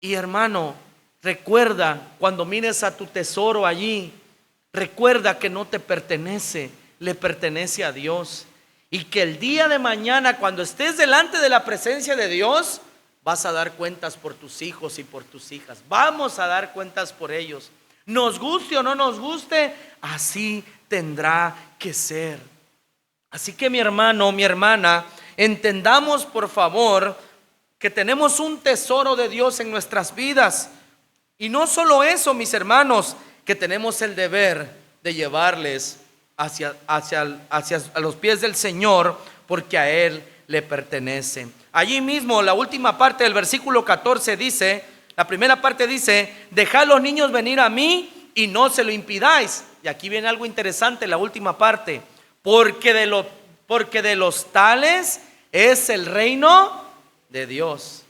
Y hermano, recuerda, cuando mires a tu tesoro allí, recuerda que no te pertenece, le pertenece a Dios. Y que el día de mañana, cuando estés delante de la presencia de Dios, vas a dar cuentas por tus hijos y por tus hijas. Vamos a dar cuentas por ellos. Nos guste o no nos guste, así tendrá que ser. Así que mi hermano, mi hermana, entendamos por favor que tenemos un tesoro de Dios en nuestras vidas. Y no solo eso, mis hermanos, que tenemos el deber de llevarles hacia los pies del Señor, porque a Él le pertenece. Allí mismo, la última parte del versículo 14 dice, la primera parte dice, dejad los niños venir a mí y no se lo impidáis. Y aquí viene algo interesante, la última parte, porque de los tales es el reino de Dios.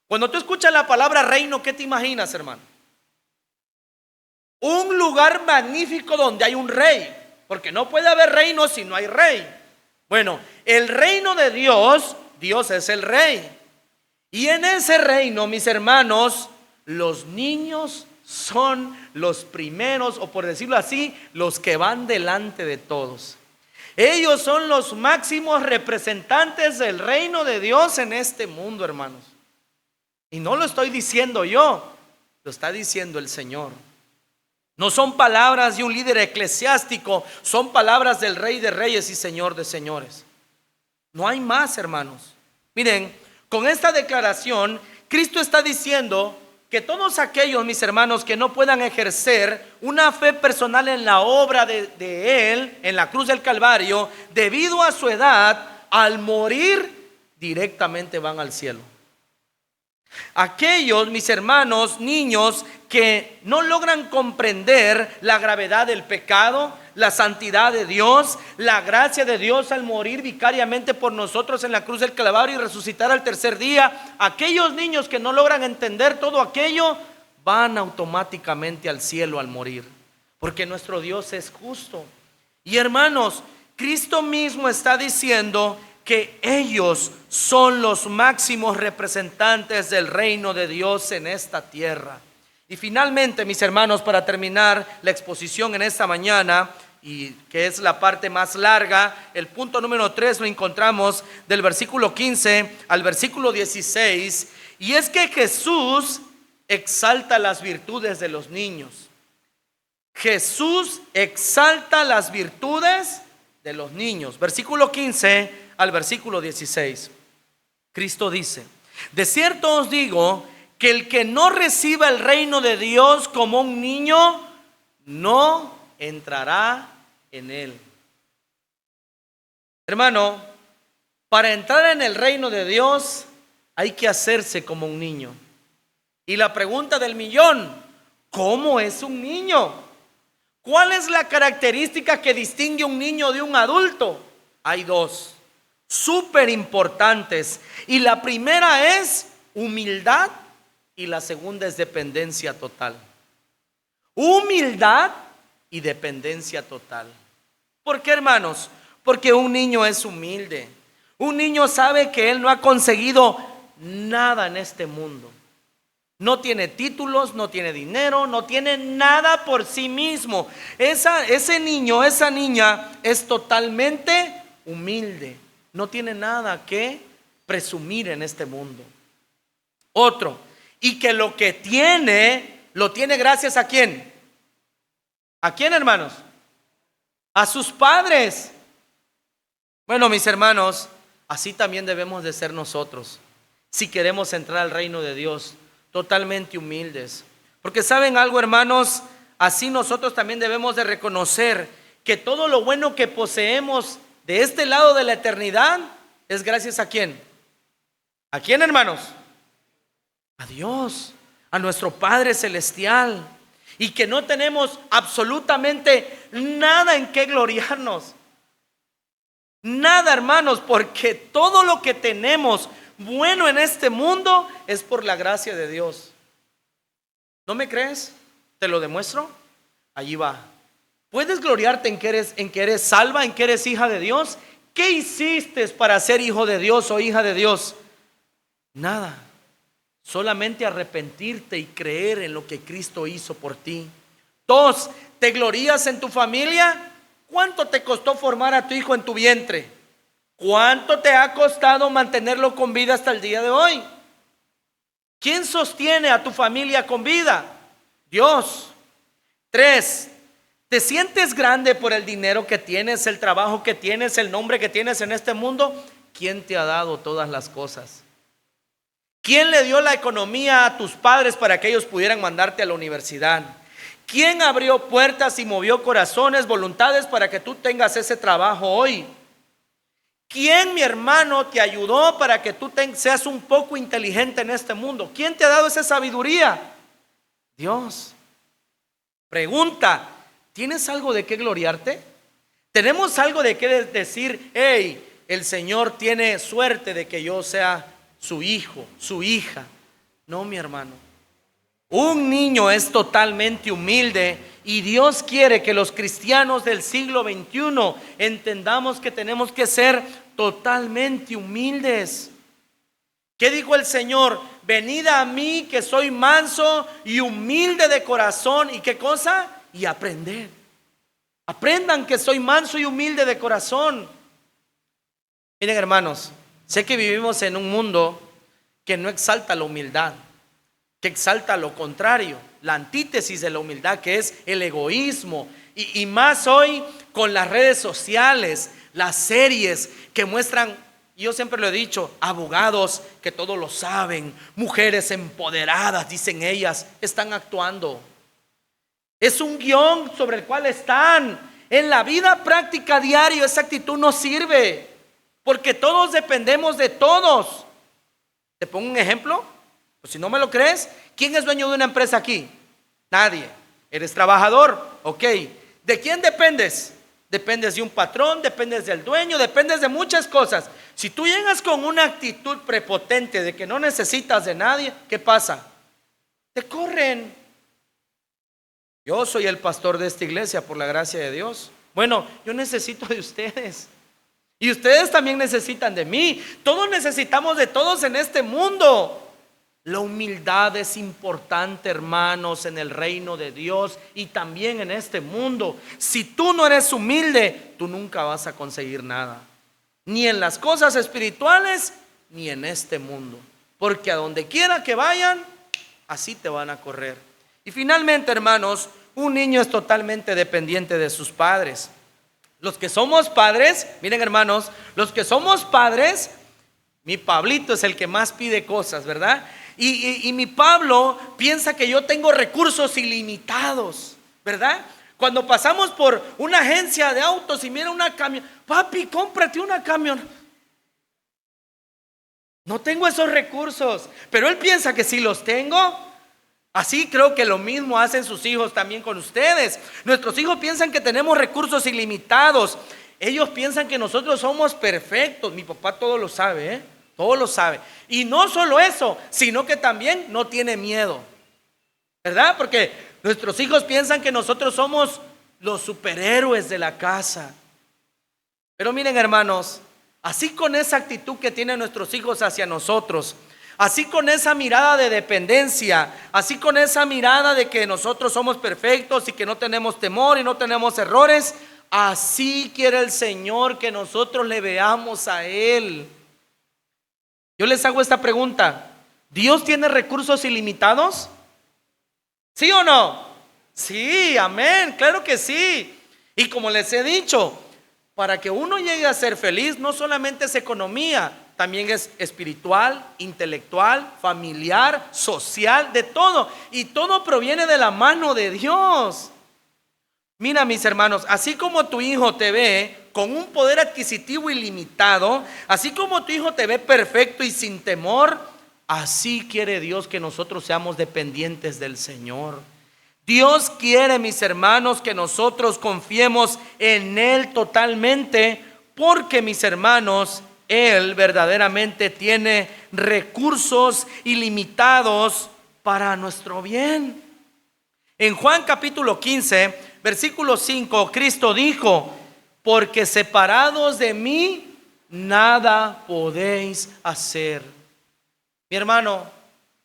Cuando tú escuchas la palabra reino, ¿qué te imaginas, hermano? Un lugar magnífico donde hay un rey, porque no puede haber reino si no hay rey. Bueno, el reino de Dios, Dios es el rey. Y en ese reino, mis hermanos, los niños son los primeros, o por decirlo así, los que van delante de todos. Ellos son los máximos representantes del reino de Dios en este mundo, hermanos. Y no lo estoy diciendo yo, lo está diciendo el Señor. No son palabras de un líder eclesiástico, son palabras del Rey de Reyes y Señor de Señores. No hay más, hermanos. Miren, con esta declaración, Cristo está diciendo que todos aquellos, mis hermanos, que no puedan ejercer una fe personal en la obra de Él, en la cruz del Calvario, debido a su edad, al morir, directamente van al cielo. Aquellos, mis hermanos, niños que no logran comprender la gravedad del pecado, la santidad de Dios, la gracia de Dios al morir vicariamente por nosotros en la cruz del Calvario y resucitar al tercer día, aquellos niños que no logran entender todo aquello, van automáticamente al cielo al morir, porque nuestro Dios es justo. Y hermanos, Cristo mismo está diciendo que ellos son los máximos representantes del reino de Dios en esta tierra. Y finalmente, mis hermanos, para terminar la exposición en esta mañana, y que es la parte más larga, el punto número 3 lo encontramos del versículo 15 al versículo 16, y es que Jesús exalta las virtudes de los niños. Jesús exalta las virtudes de los niños. Versículo 15 al versículo 16. Cristo dice: de cierto os digo que el que no reciba el reino de Dios como un niño, no entrará en él. Hermano, para entrar en el reino de Dios hay que hacerse como un niño. Y la pregunta del millón: ¿cómo es un niño? ¿Cuál es la característica que distingue un niño de un adulto? Hay dos súper importantes, y la primera es humildad y la segunda es dependencia total. Humildad y dependencia total. ¿Por qué, hermanos? Porque un niño es humilde. Un niño sabe que él no ha conseguido nada en este mundo. No tiene títulos, no tiene dinero, no tiene nada por sí mismo. Ese niño, esa niña es totalmente humilde. No tiene nada que presumir en este mundo. Otro, y que lo que tiene, lo tiene gracias a ¿quién? ¿A quién, hermanos? A sus padres. Bueno, mis hermanos, así también debemos de ser nosotros, si queremos entrar al reino de Dios, totalmente humildes. Porque ¿saben algo, hermanos? Así nosotros también debemos de reconocer que todo lo bueno que poseemos de este lado de la eternidad es gracias a ¿quién? ¿A quién, hermanos? A Dios, a nuestro Padre Celestial. Y que no tenemos absolutamente nada en qué gloriarnos. Nada, hermanos, porque todo lo que tenemos bueno en este mundo es por la gracia de Dios. ¿No me crees? ¿Te lo demuestro? Allí va. ¿Puedes gloriarte en que eres salva, en que eres hija de Dios? ¿Qué hiciste para ser hijo de Dios o hija de Dios? Nada. Solamente arrepentirte y creer en lo que Cristo hizo por ti. Dos, ¿te glorías en tu familia? ¿Cuánto te costó formar a tu hijo en tu vientre? ¿Cuánto te ha costado mantenerlo con vida hasta el día de hoy? ¿Quién sostiene a tu familia con vida? Dios. Tres, ¿te sientes grande por el dinero que tienes, el trabajo que tienes, el nombre que tienes en este mundo? ¿Quién te ha dado todas las cosas? ¿Quién le dio la economía a tus padres para que ellos pudieran mandarte a la universidad? ¿Quién abrió puertas y movió corazones, voluntades para que tú tengas ese trabajo hoy? ¿Quién, mi hermano, te ayudó para que tú seas un poco inteligente en este mundo? ¿Quién te ha dado esa sabiduría? Dios. Pregunta, ¿tienes algo de qué gloriarte? ¿Tenemos algo de qué decir? Hey, el Señor tiene suerte de que yo sea su hijo, su hija. No, mi hermano. Un niño es totalmente humilde y Dios quiere que los cristianos del siglo XXI entendamos que tenemos que ser totalmente humildes. ¿Qué dijo el Señor? Venid a mí que soy manso y humilde de corazón. ¿Y qué cosa? Y aprended. Aprendan que soy manso y humilde de corazón. Miren, hermanos, sé que vivimos en un mundo que no exalta la humildad. que exalta lo contrario, la antítesis de la humildad, que es el egoísmo. Y más hoy con las redes sociales, las series que muestran, yo siempre lo he dicho, abogados que todo lo saben, mujeres empoderadas, dicen ellas, están actuando. Es un guión sobre el cual están. En la vida práctica diaria esa actitud no sirve, porque todos dependemos de todos. ¿Te pongo un ejemplo? Pues si no me lo crees, ¿quién es dueño de una empresa aquí? Nadie. ¿Eres trabajador? Ok. ¿De quién dependes? Dependes de un patrón, dependes del dueño, dependes de muchas cosas. Si tú llegas con una actitud prepotente de que no necesitas de nadie, ¿qué pasa? Te corren. Yo soy el pastor de esta iglesia por la gracia de Dios. Bueno, yo necesito de ustedes. Y ustedes también necesitan de mí. Todos necesitamos de todos en este mundo. La humildad es importante, hermanos, en el reino de Dios y también en este mundo. Si tú no eres humilde, tú nunca vas a conseguir nada. Ni en las cosas espirituales, ni en este mundo. Porque a donde quiera que vayan, así te van a correr. Y finalmente, hermanos, un niño es totalmente dependiente de sus padres. Los que somos padres, miren hermanos, los que somos padres, mi Pablito es el que más pide cosas, ¿verdad? Y mi Pablo piensa que yo tengo recursos ilimitados, ¿verdad? Cuando pasamos por una agencia de autos y mira una camión, papi, cómprate una camión. No tengo esos recursos, pero él piensa que si los tengo. Así creo que lo mismo hacen sus hijos también con ustedes. Nuestros hijos piensan que tenemos recursos ilimitados. Ellos piensan que nosotros somos perfectos. Mi papá todo lo sabe, ¿eh? Todo lo sabe. Y no solo eso, sino que también no tiene miedo, ¿verdad? Porque nuestros hijos piensan que nosotros somos los superhéroes de la casa. Pero miren, hermanos, así con esa actitud que tienen nuestros hijos hacia nosotros, así con esa mirada de dependencia, así con esa mirada de que nosotros somos perfectos y que no tenemos temor y no tenemos errores, así quiere el Señor que nosotros le veamos a Él. Yo les hago esta pregunta: ¿Dios tiene recursos ilimitados? ¿Sí o no? Sí, amén, claro que sí. Y como les he dicho, para que uno llegue a ser feliz, no solamente es economía, también es espiritual, intelectual, familiar, social, de todo. Y todo proviene de la mano de Dios. Mira, mis hermanos, así como tu hijo te ve con un poder adquisitivo ilimitado, así como tu hijo te ve perfecto y sin temor, así quiere Dios que nosotros seamos dependientes del Señor. Dios quiere, mis hermanos, que nosotros confiemos en Él totalmente, porque, mis hermanos, Él verdaderamente tiene recursos ilimitados para nuestro bien. En Juan capítulo 15, versículo 5, Cristo dijo: porque separados de mí, nada podéis hacer. Mi hermano,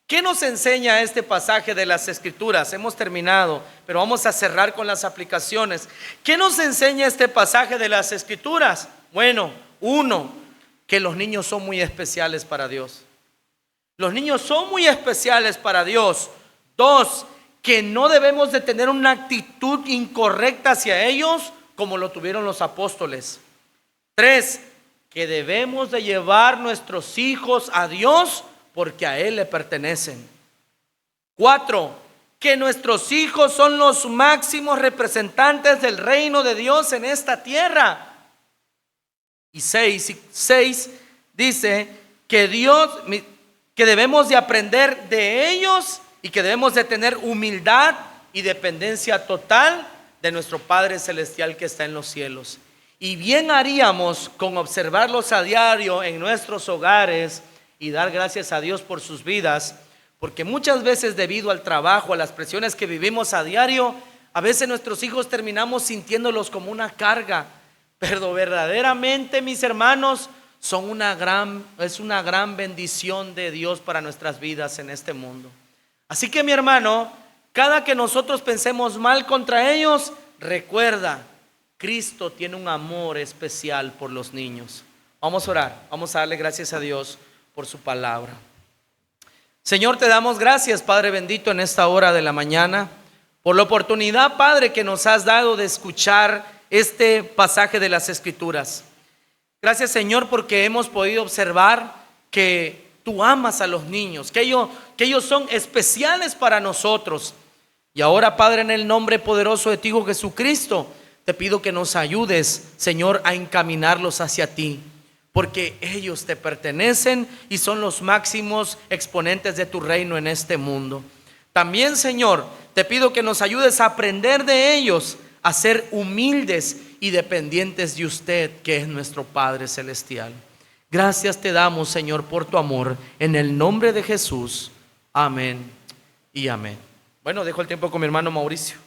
¿qué nos enseña este pasaje de las Escrituras? Hemos terminado, pero vamos a cerrar con las aplicaciones. ¿Qué nos enseña este pasaje de las Escrituras? Bueno, uno, que los niños son muy especiales para Dios. Los niños son muy especiales para Dios. Dos, que no debemos de tener una actitud incorrecta hacia ellos como lo tuvieron los apóstoles. Tres, que debemos de llevar nuestros hijos a Dios porque a Él le pertenecen. Cuatro, que nuestros hijos son los máximos representantes del reino de Dios en esta tierra. Y seis dice que debemos de aprender de ellos y que debemos de tener humildad y dependencia total de nuestro Padre Celestial que está en los cielos. Y bien haríamos con observarlos a diario en nuestros hogares y dar gracias a Dios por sus vidas, porque muchas veces debido al trabajo, a las presiones que vivimos a diario, a veces nuestros hijos terminamos sintiéndolos como una carga, pero verdaderamente, mis hermanos, es una gran bendición de Dios para nuestras vidas en este mundo. Así que, mi hermano, cada que nosotros pensemos mal contra ellos, recuerda, Cristo tiene un amor especial por los niños. Vamos a orar, vamos a darle gracias a Dios por su palabra. Señor, te damos gracias, Padre bendito, en esta hora de la mañana, por la oportunidad, Padre, que nos has dado de escuchar este pasaje de las Escrituras. Gracias, Señor, porque hemos podido observar que tú amas a los niños, que ellos son especiales para nosotros. Y ahora, Padre, en el nombre poderoso de tu Hijo Jesucristo, te pido que nos ayudes, Señor, a encaminarlos hacia ti, porque ellos te pertenecen y son los máximos exponentes de tu reino en este mundo. También, Señor, te pido que nos ayudes a aprender de ellos, a ser humildes y dependientes de usted, que es nuestro Padre Celestial. Gracias te damos, Señor, por tu amor, en el nombre de Jesús. Amén y amén. Bueno, dejo el tiempo con mi hermano Mauricio.